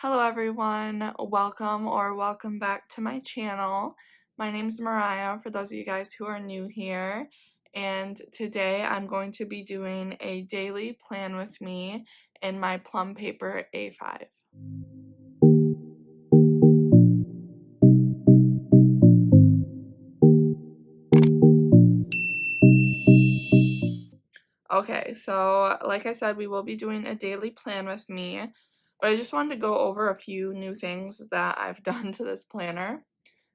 Hello everyone, welcome back to my channel. My name is Mariyea for those of you guys who are new here, and today I'm going to be doing a daily plan with me in my Plum paper A5. Okay, so like I said, we will be doing a daily plan with me, but I just wanted to go over a few new things that I've done to this planner.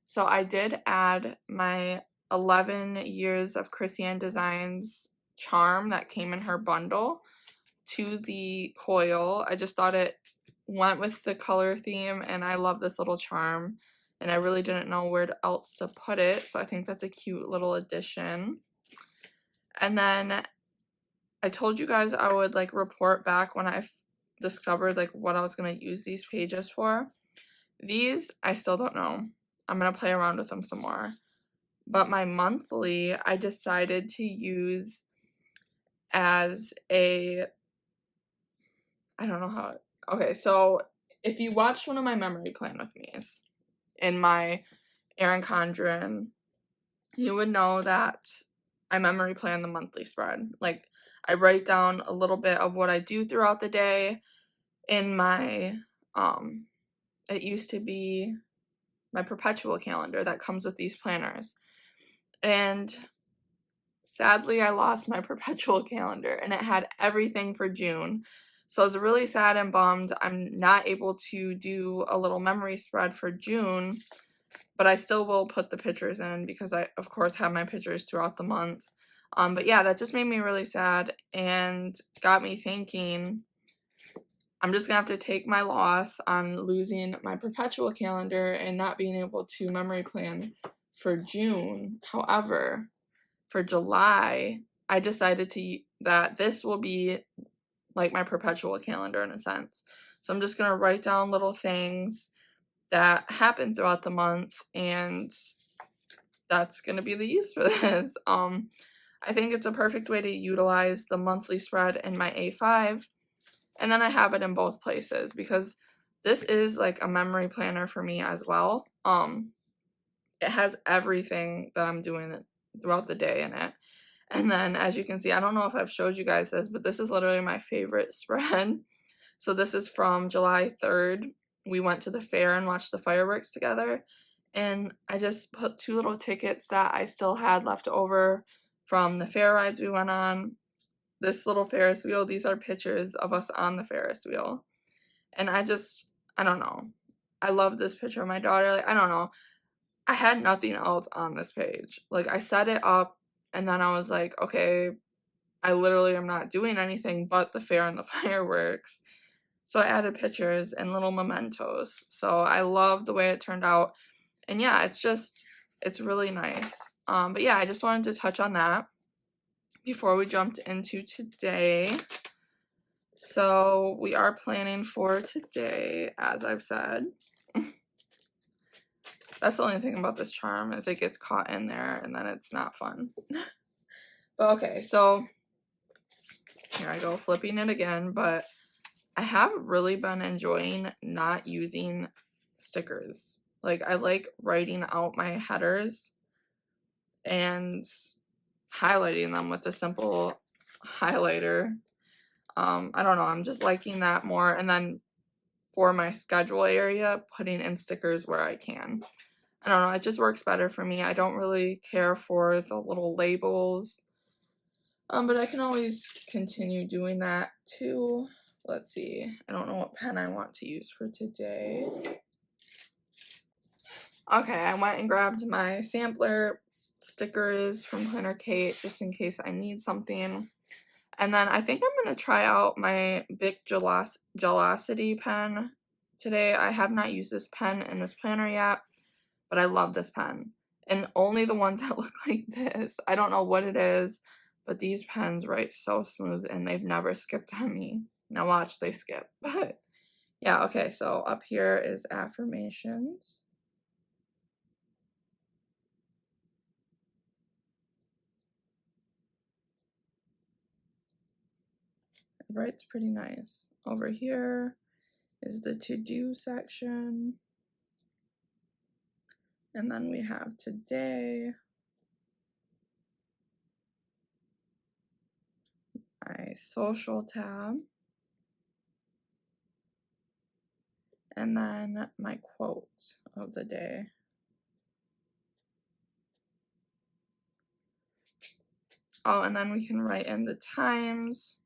So I did add my 11 years of Chrissy Designs charm that came in her bundle to the coil. I just thought it went with the color theme, and I love this little charm, and I really didn't know where else to put it, so I think that's a cute little addition. And then I told you guys I would report back when I discovered what I was going to use these pages for. These I still don't know. I'm going to play around with them some more. But my monthly, I decided to use as I don't know how, okay, so if you watched one of my memory plan with me's in my Erin Condren, you would know that I memory plan the monthly spread. I write down a little bit of what I do throughout the day in my, it used to be my perpetual calendar that comes with these planners. And sadly, I lost my perpetual calendar, and it had everything for June. So I was really sad and bummed I'm not able to do a little memory spread for June, but I still will put the pictures in because I, of course, have my pictures throughout the month. But yeah, that just made me really sad and got me thinking I'm just gonna have to take my loss on losing my perpetual calendar and not being able to memory plan for June. However, for July, I decided that this will be like my perpetual calendar in a sense. So I'm just gonna write down little things that happen throughout the month, and that's gonna be the use for this. I think it's a perfect way to utilize the monthly spread in my A5, and then I have it in both places because this is like a memory planner for me as well. It has everything that I'm doing throughout the day in it. And then, as you can see, I don't know if I've showed you guys this, but this is literally my favorite spread. So this is from July 3rd. We went to the fair and watched the fireworks together. And I just put 2 little tickets that I still had left over from the fair rides we went on. This little Ferris wheel, these are pictures of us on the Ferris wheel. And I don't know. I love this picture of my daughter. I don't know. I had nothing else on this page. I set it up, and then I was like, okay, I literally am not doing anything but the fair and the fireworks. So I added pictures and little mementos. So I love the way it turned out. And yeah, it's really nice. But yeah, I just wanted to touch on that before we jumped into today. So we are planning for today, as I've said. That's the only thing about this charm is it gets caught in there and then it's not fun. But okay, so here I go flipping it again, but I have really been enjoying not using stickers. I like writing out my headers and highlighting them with a simple highlighter. I don't know, I'm just liking that more. And then for my schedule area, putting in stickers where I can. I don't know, it just works better for me. I don't really care for the little labels. But I can always continue doing that too. Let's see. I don't know what pen I want to use for today. Okay, I went and grabbed my sampler stickers from Planner Kate just in case I need something. And then I think I'm going to try out my Bic Gelosity pen today. I have not used this pen in this planner yet, but I love this pen. And only the ones that look like this. I don't know what it is, but these pens write so smooth and they've never skipped on me. Now watch, they skip. But yeah, okay, so up here is affirmations. It writes pretty nice. Over here is the to-do section. And then we have today, my social tab, and then my quote of the day. Oh, and then we can write in the times.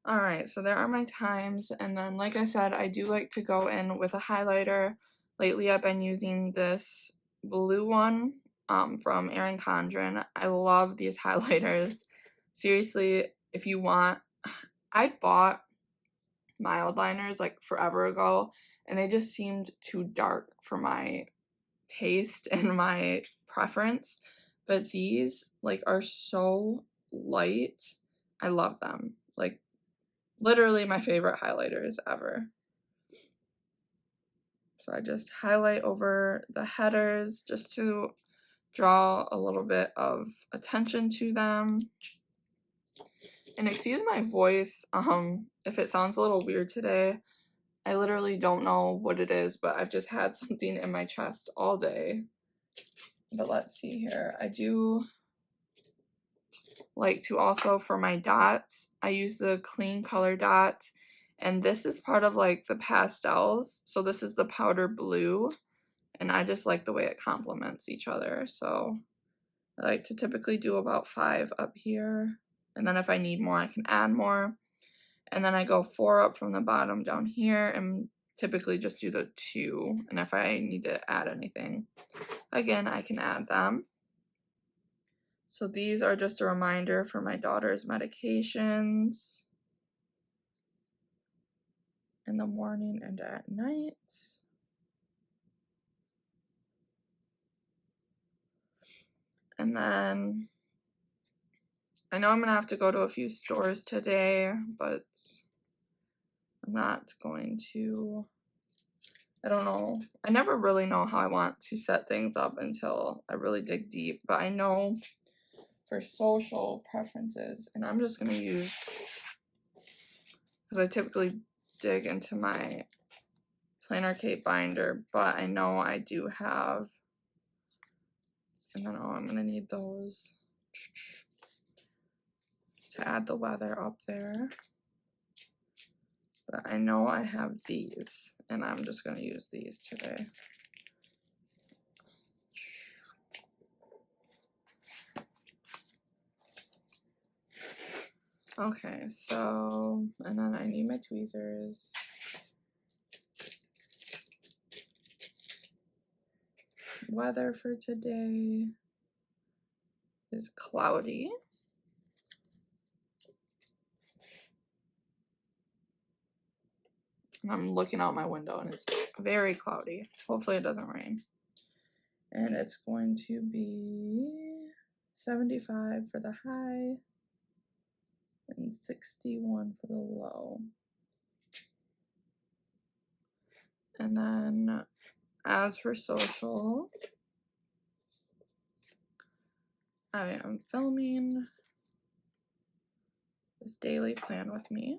Alright, so there are my times, and then like I said, I do like to go in with a highlighter. Lately I've been using this blue one from Erin Condren. I love these highlighters. Seriously, if you want, I bought mild liners like forever ago, and they just seemed too dark for my taste and my preference, but these like are so light. I love them. Like, literally my favorite highlighters ever. So I just highlight over the headers just to draw a little bit of attention to them. And excuse my voice if it sounds a little weird today. I literally don't know what it is, but I've just had something in my chest all day. But let's see here. I do like to also, for my dots, I use the clean color dot, and this is part of like the pastels, so this is the powder blue, and I just like the way it complements each other. So I like to typically do about 5 up here, and then if I need more I can add more, and then I go 4 up from the bottom down here, and typically just do the 2, and if I need to add anything again I can add them. So these are just a reminder for my daughter's medications in the morning and at night. And then I know I'm going to have to go to a few stores today, but I'm not going to, I don't know. I never really know how I want to set things up until I really dig deep, but I know for social preferences, and I'm just going to use, because I typically dig into my planner cape binder, but I know I do have, and then I'm going to need those to add the weather up there. But I know I have these, and I'm just going to use these today. Okay, so, and then I need my tweezers. Weather for today is cloudy. And I'm looking out my window and it's very cloudy. Hopefully it doesn't rain. And it's going to be 75 for the high and 61 for the low. And then as for social, I am filming this daily plan with me.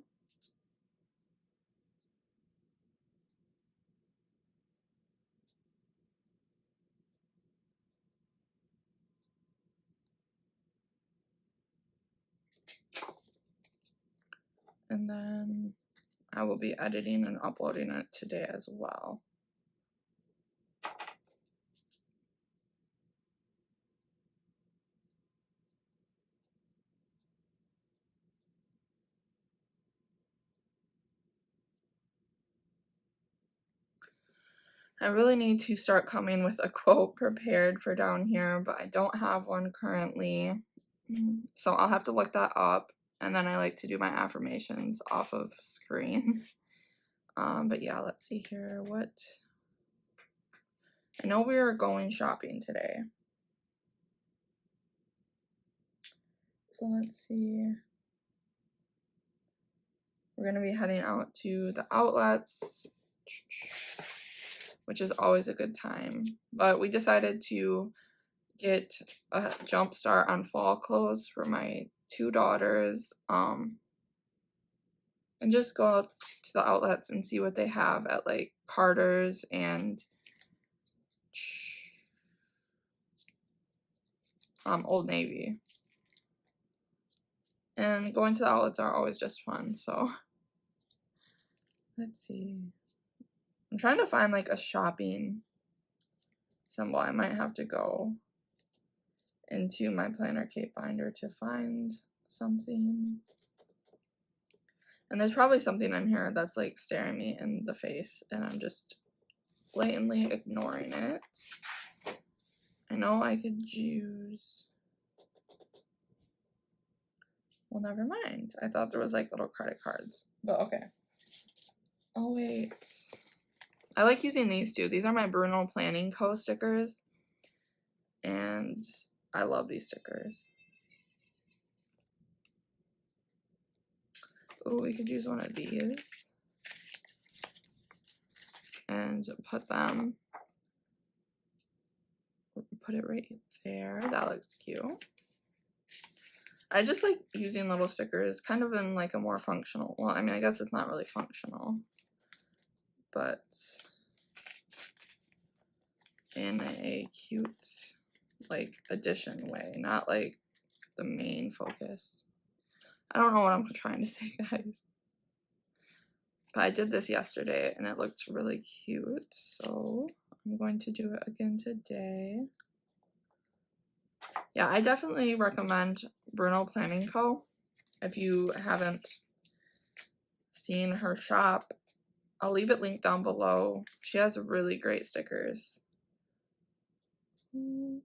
And then I will be editing and uploading it today as well. I really need to start coming with a quote prepared for down here, but I don't have one currently. So I'll have to look that up. And then I like to do my affirmations off of screen. But yeah, let's see here. What? I know we are going shopping today. So let's see. We're going to be heading out to the outlets, which is always a good time. But we decided to get a jump start on fall clothes for my 2 daughters, and just go out to the outlets and see what they have at like Carter's and Old Navy. And going to the outlets are always just fun, so let's see. I'm trying to find like a shopping symbol. I might have to go into my planner cape binder to find something. And there's probably something in here that's like staring me in the face and I'm just blatantly ignoring it. I know I could use... Well, never mind. I thought there was like little credit cards, but okay. Oh, wait. I like using these two. These are my Bruno Planning Co. stickers. And I love these stickers. Oh, we could use one of these. And put it right there. That looks cute. I just like using little stickers kind of in like a more functional, well, I mean, I guess it's not really functional, but in a cute like addition way, not like the main focus. I don't know what I'm trying to say, guys. But I did this yesterday and it looked really cute, so I'm going to do it again today. Yeah, I definitely recommend Bruno Planning Co. If you haven't seen her shop, I'll leave it linked down below. She has really great stickers. And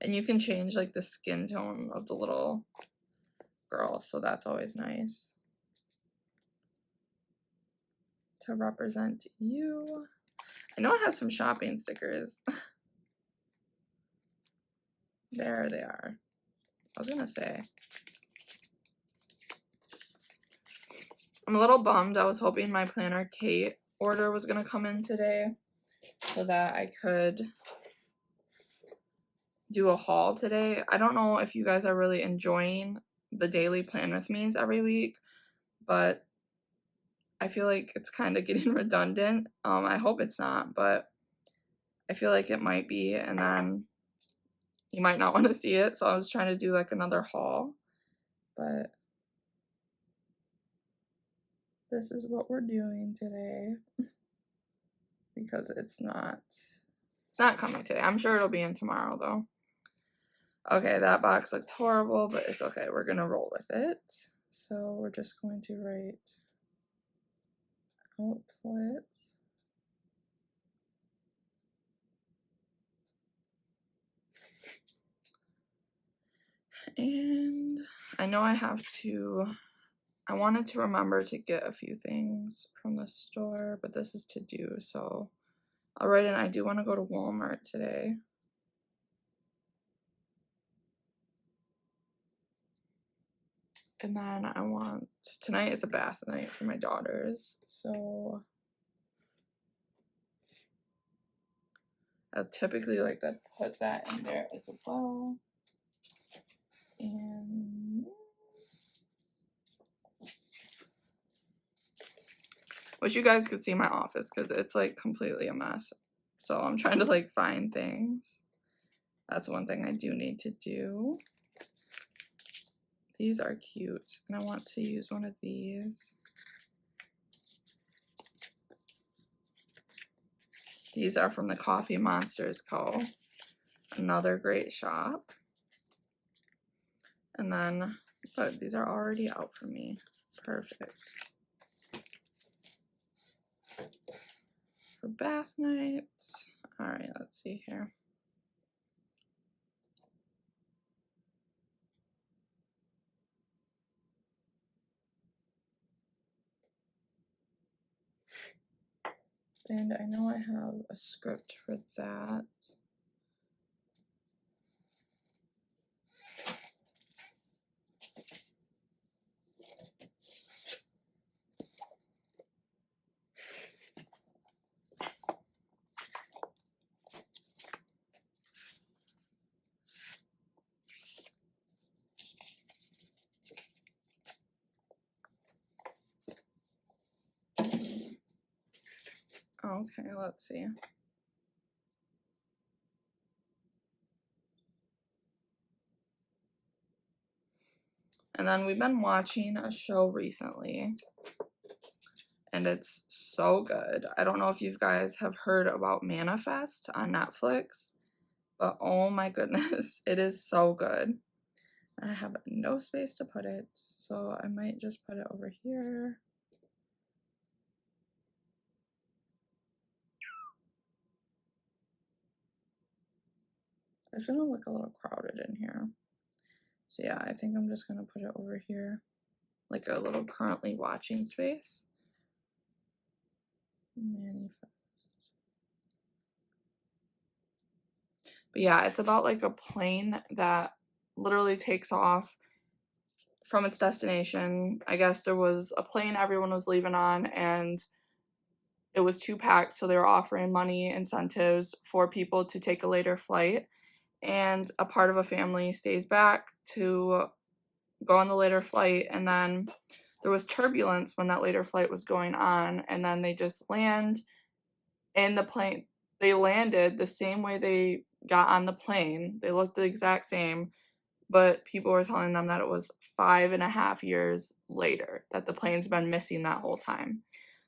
you can change like the skin tone of the little girl, so that's always nice to represent you. I know I have some shopping stickers. There they are. I was gonna say. I'm a little bummed. I was hoping my planner Kate order was gonna come in today so that I could do a haul today. I don't know if you guys are really enjoying the daily plan with me's every week, but I feel like it's kind of getting redundant. I hope it's not, but I feel like it might be, and then you might not want to see it, so I was trying to do like another haul, but this is what we're doing today because it's not coming today. I'm sure it'll be in tomorrow though. Okay, that box looks horrible, but it's okay. We're gonna roll with it. So we're just going to write outlet. And I know I wanted to remember to get a few things from the store, but this is to do, so I'll write in. I do want to go to Walmart today. And then tonight is a bath night for my daughters, so I typically like to put that in there as well. And wish you guys could see my office because it's like completely a mess. So I'm trying to like find things. That's one thing I do need to do. These are cute, and I want to use one of these. These are from the Coffee Monsters Co. Another great shop. And then, but these are already out for me. Perfect. For bath nights. All right, let's see here. And I know I have a script for that. let's see. And then we've been watching a show recently, and it's so good. I don't know if you guys have heard about Manifest on Netflix, but oh my goodness, it is so good. I have no space to put it, so I might just put it over here. It's gonna look a little crowded in here. So yeah, I think I'm just gonna put it over here, like a little currently watching space. Manifest. But yeah, it's about like a plane that literally takes off from its destination. I guess there was a plane everyone was leaving on, and it was too packed, so they were offering money incentives for people to take a later flight. And a part of a family stays back to go on the later flight, and then there was turbulence when that later flight was going on, and then they just land in the plane. They landed the same way they got on the plane. They looked the exact same, but people were telling them that it was 5.5 years later that the plane's been missing that whole time.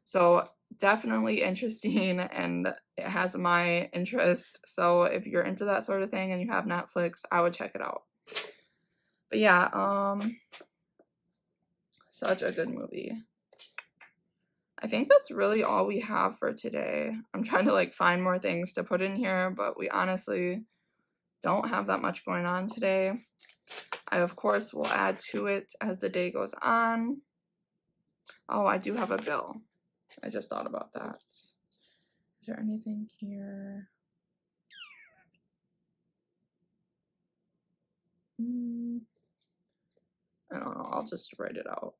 So definitely interesting, and it has my interest. So if you're into that sort of thing and you have Netflix, I would check it out. But yeah, such a good movie. I think that's really all we have for today. I'm trying to like find more things to put in here, but we honestly don't have that much going on today. I, of course, will add to it as the day goes on. Oh, I do have a bill. I just thought about that. Is there anything here? I don't know. I'll just write it out.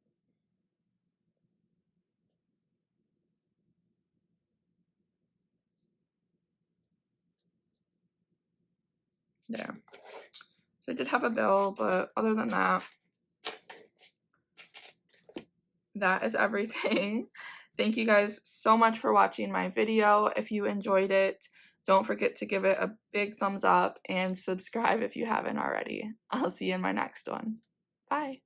There. So I did have a bill, but other than that, that is everything. Thank you guys so much for watching my video. If you enjoyed it, don't forget to give it a big thumbs up and subscribe if you haven't already. I'll see you in my next one. Bye.